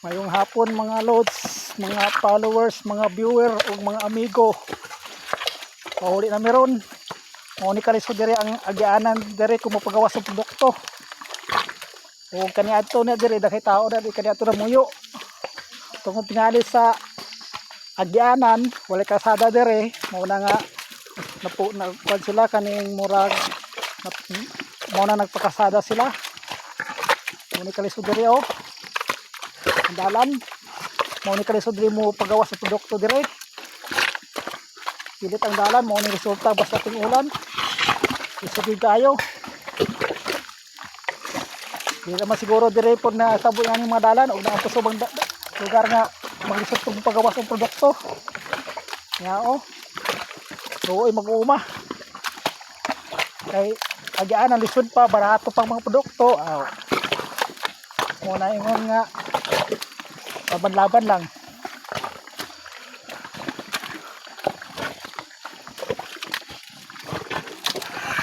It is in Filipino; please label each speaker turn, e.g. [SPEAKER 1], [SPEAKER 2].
[SPEAKER 1] Mayong hapon mga lods, mga followers, mga viewer o mga amigo. Pauli na meron. Mao ni kaliso diri ang agianan diri kung mapagawa sa produkto. O kaniadto na diri dakay tao na di kaniadto na muyo. Tungod tingali sa agianan, wala kasada diri, mao na nga nagkuan sila kaning murag mao na nagpakasada sila. Mao ni kaliso diri oh. Ang dalan mao ni kalisod diri mo pagawas sa produkto dire. Pilit ang dalan mao ni resulta basta ting ulan. Isugid kayo. Di naman siguro dire pod na tabo nga mga dalan og naa pusubang lugar nga maglisod tong pagawas ng produkto. Ya oh. Tuoy mag-uuma. Kay agian ang lisod pa barato pang mga produkto. Aw. Muna ingon nga laban-laban lang.